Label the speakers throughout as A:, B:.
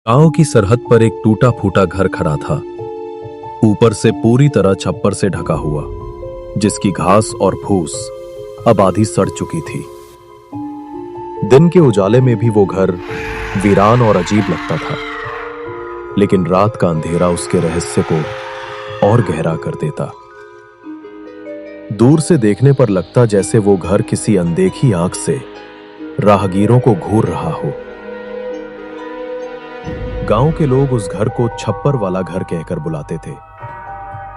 A: गांव की सरहद पर एक टूटा फूटा घर खड़ा था, ऊपर से पूरी तरह छप्पर से ढका हुआ, जिसकी घास और फूस अब आधी सड़ चुकी थी। दिन के उजाले में भी वो घर वीरान और अजीब लगता था, लेकिन रात का अंधेरा उसके रहस्य को और गहरा कर देता। दूर से देखने पर लगता जैसे वो घर किसी अनदेखी आंख से राहगीरों को घूर रहा हो। गांव के लोग उस घर को छप्पर वाला घर कहकर बुलाते थे,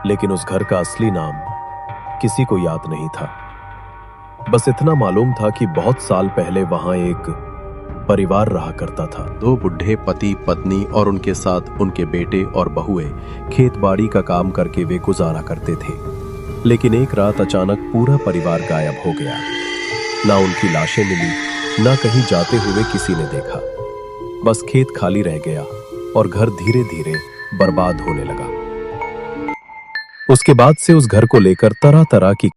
A: लेकिन उस घर का असली नाम किसी को याद नहीं था। बस इतना मालूम था कि बहुत साल पहले वहां एक परिवार रहा करता था। 2 बुढ़े पति पत्नी और उनके साथ उनके बेटे और बहुएं खेत बाड़ी का काम करके वे गुजारा करते थे। लेकिन एक रात अचानक पूरा परिवार गायब हो गया। ना उनकी लाशें मिली, ना कहीं जाते हुए किसी ने देखा। बस खेत खाली रह गया और घर धीरे धीरे बर्बाद होने लगा। उसके बाद से उस घर को लेकर तरह तरह की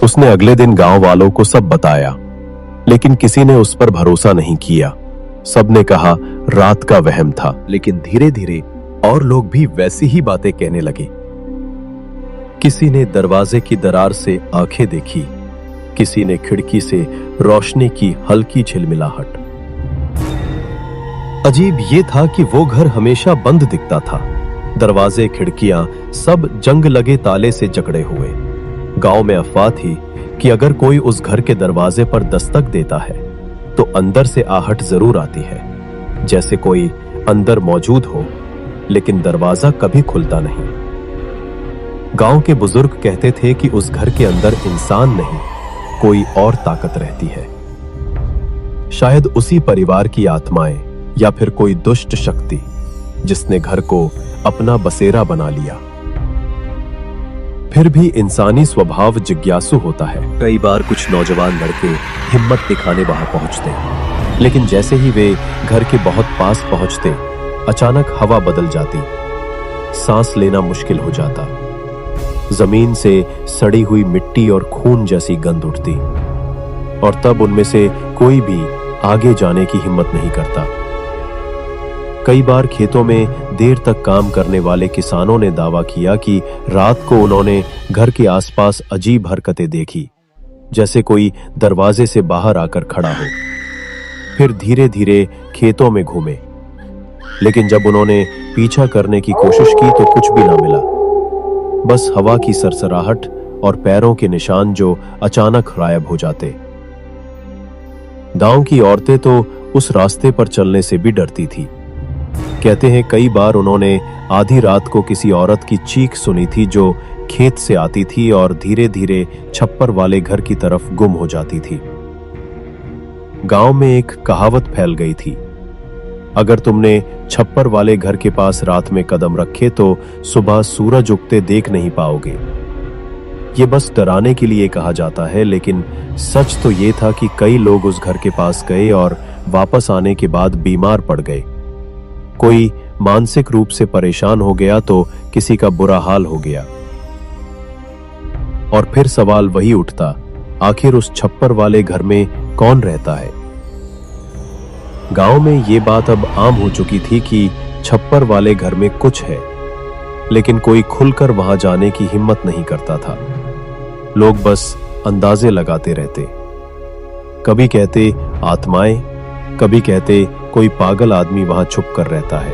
A: उसने अगले दिन गांव वालों को सब बताया, लेकिन किसी ने उस पर भरोसा नहीं किया। सबने कहा रात का वहम था। लेकिन धीरे धीरे और लोग भी वैसी ही बातें कहने लगे। किसी ने दरवाजे की दरार से आंखें देखी, किसी ने खिड़की से रोशनी की हल्की झिलमिलाहट। अजीब ये था कि वो घर हमेशा बंद दिखता था। दरवाजे खिड़कियां सब जंग लगे ताले से जकड़े हुए। गांव में अफवाह थी कि अगर कोई उस घर के दरवाजे पर दस्तक देता है तो अंदर से आहट जरूर आती है, जैसे कोई अंदर मौजूद हो, लेकिन दरवाजा कभी खुलता नहीं। गांव के बुजुर्ग कहते थे कि उस घर के अंदर इंसान नहीं, कोई और ताकत रहती है। शायद उसी परिवार की आत्माएं या फिर कोई दुष्ट शक्ति जिसने घर को अपना बसेरा बना लिया। फिर भी इंसानी स्वभाव जिज्ञासु होता है। कई बार कुछ नौजवान लड़के हिम्मत दिखाने वहां पहुंचते, लेकिन जैसे ही वे घर के बहुत पास पहुंचते, अचानक हवा बदल जाती, सांस लेना मुश्किल हो जाता। जमीन से सड़ी हुई मिट्टी और खून जैसी गंध उठती, और तब उनमें से कोई भी आगे जाने की हिम्मत नहीं करता। कई बार खेतों में देर तक काम करने वाले किसानों ने दावा किया कि रात को उन्होंने घर के आसपास अजीब हरकतें देखी, जैसे कोई दरवाजे से बाहर आकर खड़ा हो। फिर धीरे धीरे खेतों में घूमे, लेकिन जब उन्होंने पीछा करने की कोशिश की तो कुछ भी ना मिला। बस हवा की सरसराहट और पैरों के निशान जो अचानक गायब हो जाते। गांव की औरतें तो उस रास्ते पर चलने से भी डरती थी। कहते हैं कई बार उन्होंने आधी रात को किसी औरत की चीख सुनी थी जो खेत से आती थी और धीरे धीरे छप्पर वाले घर की तरफ गुम हो जाती थी। गांव में एक कहावत फैल गई थी, अगर तुमने छप्पर वाले घर के पास रात में कदम रखे तो सुबह सूरज उगते देख नहीं पाओगे। ये बस डराने के लिए कहा जाता है, लेकिन सच तो ये था कि कई लोग उस घर के पास गए और वापस आने के बाद बीमार पड़ गए। कोई मानसिक रूप से परेशान हो गया तो किसी का बुरा हाल हो गया। और फिर सवाल वही उठता, आखिर उस छप्पर वाले घर में कौन रहता है। गांव में ये बात अब आम हो चुकी थी कि छप्पर वाले घर में कुछ है, लेकिन कोई खुलकर वहां जाने की हिम्मत नहीं करता था। लोग बस अंदाजे लगाते रहते। कभी कहते आत्माएं, कभी कहते कोई पागल आदमी वहां छुप कर रहता है,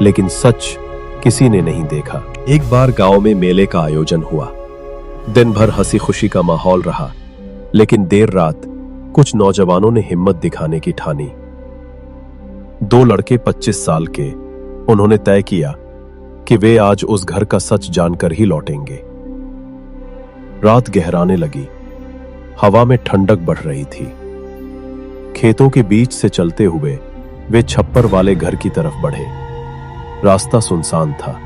A: लेकिन सच किसी ने नहीं देखा। एक बार गांव में मेले का आयोजन हुआ। दिन भर हंसी खुशी का माहौल रहा, लेकिन देर रात कुछ नौजवानों ने हिम्मत दिखाने की ठानी। दो लड़के 25 साल के, उन्होंने तय किया कि वे आज उस घर का सच जानकर ही लौटेंगे। रात गहराने लगी, हवा में ठंडक बढ़ रही थी। खेतों के बीच से चलते हुए वे छप्पर वाले घर की तरफ बढ़े। रास्ता सुनसान था,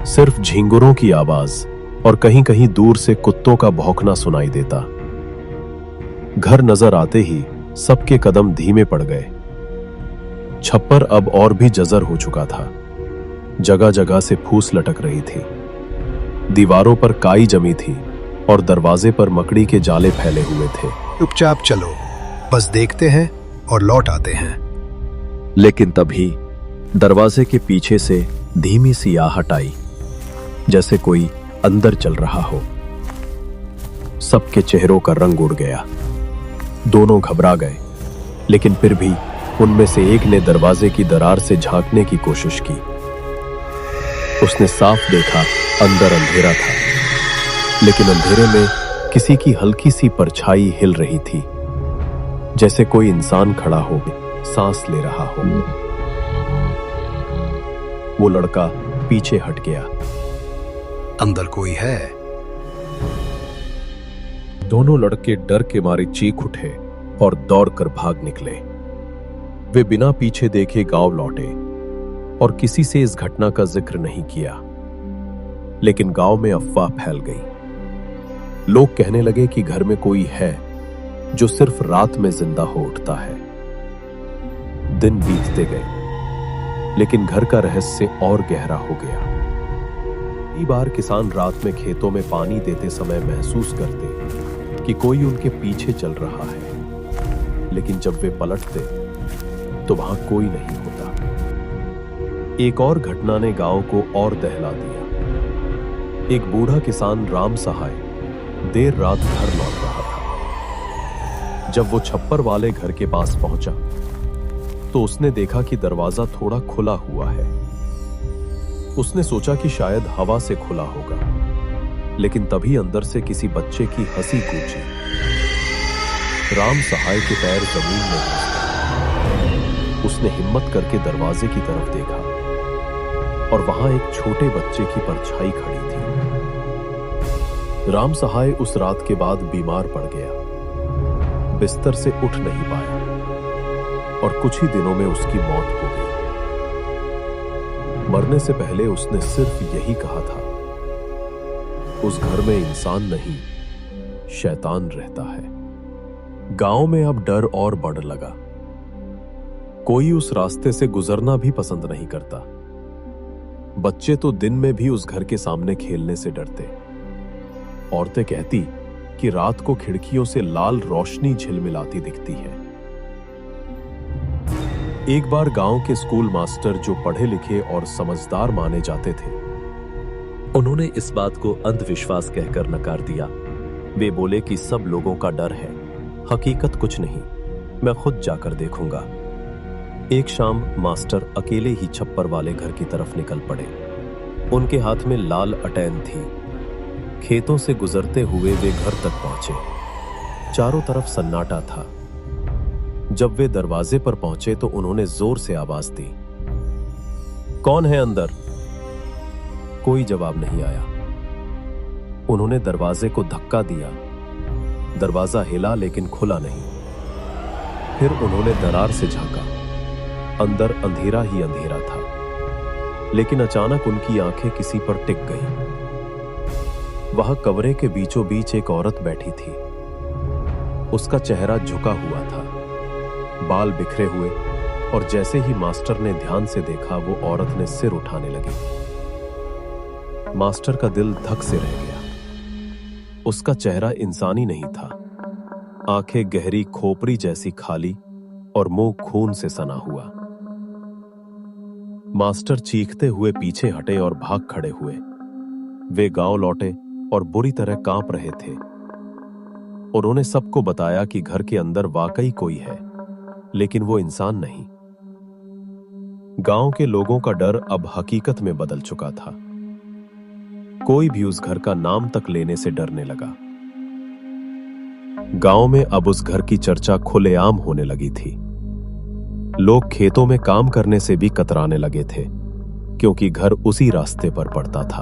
A: सिर्फ झींगुरों की आवाज और कहीं कहीं दूर से कुत्तों का भौंकना सुनाई देता। घर नजर आते ही सबके कदम धीमे पड़ गए। छप्पर अब और भी जर्जर हो चुका था। जगह जगह से फूस लटक रही थी, दीवारों पर काई जमी थी और दरवाजे पर मकड़ी के जाले फैले हुए थे।
B: चुपचाप चलो, बस देखते हैं और लौट आते हैं।
A: लेकिन तभी दरवाजे के पीछे से धीमी सी आहट आई, जैसे कोई अंदर चल रहा हो। सबके चेहरों का रंग उड़ गया। दोनों घबरा गए, लेकिन फिर भी उनमें से एक ने दरवाजे की दरार से झांकने की कोशिश की। उसने साफ देखा अंदर अंधेरा था, लेकिन अंधेरे में किसी की हल्की सी परछाई हिल रही थी, जैसे कोई इंसान खड़ा हो, सांस ले रहा हो। वो लड़का पीछे हट गया।
B: अंदर कोई है?
A: दोनों लड़के डर के मारे चीख उठे और दौड़कर भाग निकले। वे बिना पीछे देखे गांव लौटे और किसी से इस घटना का जिक्र नहीं किया। लेकिन गांव में अफवाह फैल गई। लोग कहने लगे कि घर में कोई है जो सिर्फ रात में जिंदा हो उठता है। दिन बीतते गए, लेकिन घर का रहस्य और गहरा हो गया। कई बार किसान रात में खेतों में पानी देते समय महसूस करते कि कोई उनके पीछे चल रहा है, लेकिन जब वे पलटते तो वहां कोई नहीं होता। एक और घटना ने गांव को और दहला दिया। एक बूढ़ा किसान राम सहाय देर रात घर लौट रहा था। जब वो छप्पर वाले घर के पास पहुंचा तो उसने देखा कि दरवाजा थोड़ा खुला हुआ है। उसने सोचा कि शायद हवा से खुला होगा, लेकिन तभी अंदर से किसी बच्चे की हंसी गूंजी। राम सहाय के पैर जमीन में धंस गए। उसने हिम्मत करके दरवाजे की तरफ देखा और वहां एक छोटे बच्चे की परछाई खड़ी थी। राम सहाय उस रात के बाद बीमार पड़ गया, बिस्तर से उठ नहीं पाया और कुछ ही दिनों में उसकी मौत हो गई। मरने से पहले उसने सिर्फ यही कहा था, उस घर में इंसान नहीं, शैतान रहता है। गांव में अब डर और बढ़ लगा। कोई उस रास्ते से गुजरना भी पसंद नहीं करता। बच्चे तो दिन में भी उस घर के सामने खेलने से डरते। औरतें कहती कि रात को खिड़कियों से लाल रोशनी झिलमिलाती दिखती है। एक बार गांव के स्कूल मास्टर, जो पढ़े लिखे और समझदार माने जाते थे, उन्होंने इस बात को अंधविश्वास कहकर नकार दिया। वे बोले कि सब लोगों का डर है, हकीकत कुछ नहीं, मैं खुद जाकर देखूंगा। एक शाम मास्टर अकेले ही छप्पर वाले घर की तरफ निकल पड़े। उनके हाथ में लाल अटैन थी। खेतों से गुजरते हुए वे घर तक पहुंचे। चारों तरफ सन्नाटा था। जब वे दरवाजे पर पहुंचे तो उन्होंने जोर से आवाज दी, कौन है अंदर? कोई जवाब नहीं आया। उन्होंने दरवाजे को धक्का दिया। दरवाजा हिला लेकिन खुला नहीं। फिर उन्होंने दरार से झांका। अंदर अंधेरा ही अंधेरा था, लेकिन अचानक उनकी आंखें किसी पर टिक गईं। वहां कमरे के बीचों बीच एक औरत बैठी थी। उसका चेहरा झुका हुआ था, बाल बिखरे हुए, और जैसे ही मास्टर ने ध्यान से देखा, वो औरत ने सिर उठाने लगी। मास्टर का दिल धक से रह गया। उसका चेहरा इंसानी नहीं था। आंखें गहरी खोपड़ी जैसी खाली और मुंह खून से सना हुआ। मास्टर चीखते हुए पीछे हटे और भाग खड़े हुए। वे गांव लौटे और बुरी तरह कांप रहे थे। उन्होंने सबको बताया कि घर के अंदर वाकई कोई है, लेकिन वो इंसान नहीं। गांव के लोगों का डर अब हकीकत में बदल चुका था। कोई भी उस घर का नाम तक लेने से डरने लगा। गांव में अब उस घर की चर्चा खुलेआम होने लगी थी। लोग खेतों में काम करने से भी कतराने लगे थे, क्योंकि घर उसी रास्ते पर पड़ता था।